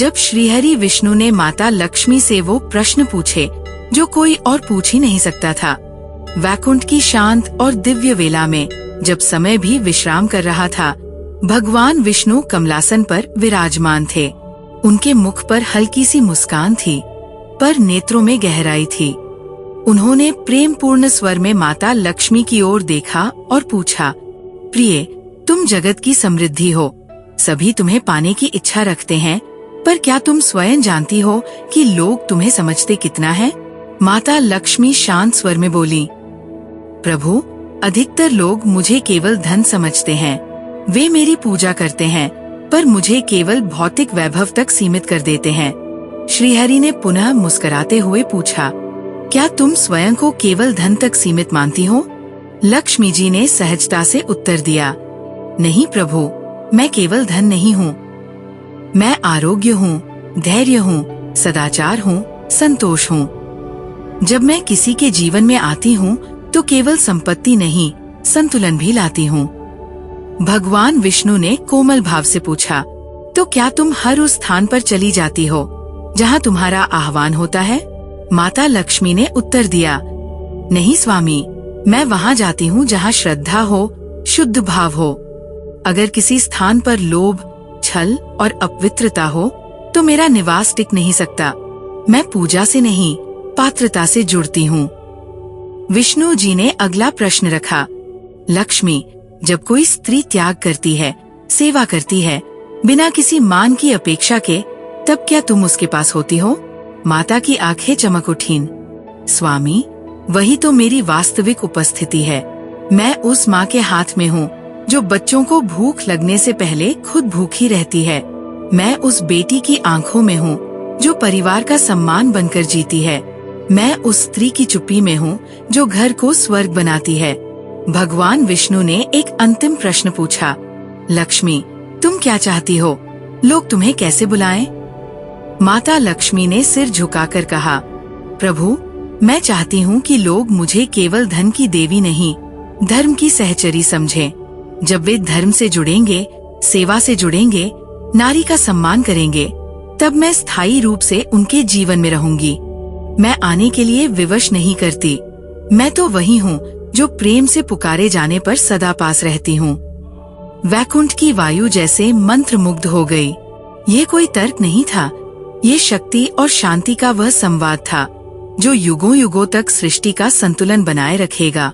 जब श्रीहरि विष्णु ने माता लक्ष्मी से वो प्रश्न पूछे जो कोई और पूछ ही नहीं सकता था। वैकुंठ की शांत और दिव्य वेला में जब समय भी विश्राम कर रहा था, भगवान विष्णु कमलासन पर विराजमान थे। उनके मुख पर हल्की सी मुस्कान थी, पर नेत्रों में गहराई थी। उन्होंने प्रेम पूर्ण स्वर में माता लक्ष्मी की ओर देखा और पूछा, प्रिय, तुम जगत की समृद्धि हो, सभी तुम्हें पाने की इच्छा रखते हैं, पर क्या तुम स्वयं जानती हो कि लोग तुम्हें समझते कितना है? माता लक्ष्मी शांत स्वर में बोली, प्रभु, अधिकतर लोग मुझे केवल धन समझते हैं। वे मेरी पूजा करते हैं, पर मुझे केवल भौतिक वैभव तक सीमित कर देते हैं। श्रीहरि ने पुनः मुस्कुराते हुए पूछा, क्या तुम स्वयं को केवल धन तक सीमित मानती हो? लक्ष्मी जी ने सहजता से उत्तर दिया, नहीं प्रभु, मैं केवल धन नहीं हूँ। मैं आरोग्य हूँ, धैर्य हूँ, सदाचार हूँ, संतोष हूँ। जब मैं किसी के जीवन में आती हूँ तो केवल संपत्ति नहीं, संतुलन भी लाती हूँ। भगवान विष्णु ने कोमल भाव से पूछा, तो क्या तुम हर उस स्थान पर चली जाती हो जहाँ तुम्हारा आह्वान होता है? माता लक्ष्मी ने उत्तर दिया, नहीं स्वामी, मैं वहाँ जाती हूँ जहाँ श्रद्धा हो, शुद्ध भाव हो। अगर किसी स्थान पर लोभ, छल और अपवित्रता हो तो मेरा निवास टिक नहीं सकता। मैं पूजा से नहीं, पात्रता से जुड़ती हूँ। विष्णु जी ने अगला प्रश्न रखा, लक्ष्मी, जब कोई स्त्री त्याग करती है, सेवा करती है, बिना किसी मान की अपेक्षा के, तब क्या तुम उसके पास होती हो? माता की आंखें चमक उठीं। स्वामी, वही तो मेरी वास्तविक उपस्थिति है। मैं उस माँ के हाथ में हूँ जो बच्चों को भूख लगने से पहले खुद भूखी रहती है। मैं उस बेटी की आंखों में हूँ जो परिवार का सम्मान बनकर जीती है। मैं उस स्त्री की चुप्पी में हूँ जो घर को स्वर्ग बनाती है। भगवान विष्णु ने एक अंतिम प्रश्न पूछा, लक्ष्मी, तुम क्या चाहती हो? लोग तुम्हें कैसे बुलाएं? माता लक्ष्मी ने सिर झुकाकर कहा, प्रभु, मैं चाहती हूँ कि लोग मुझे केवल धन की देवी नहीं, धर्म की सहचरी समझें। जब वे धर्म से जुड़ेंगे, सेवा से जुड़ेंगे, नारी का सम्मान करेंगे, तब मैं स्थायी रूप से उनके जीवन में रहूंगी। मैं आने के लिए विवश नहीं करती। मैं तो वही हूँ जो प्रेम से पुकारे जाने पर सदा पास रहती हूँ। वैकुंठ की वायु जैसे मंत्रमुग्ध हो गई। ये कोई तर्क नहीं था, ये शक्ति और शांति का वह संवाद था जो युगों युगों तक सृष्टि का संतुलन बनाए रखेगा।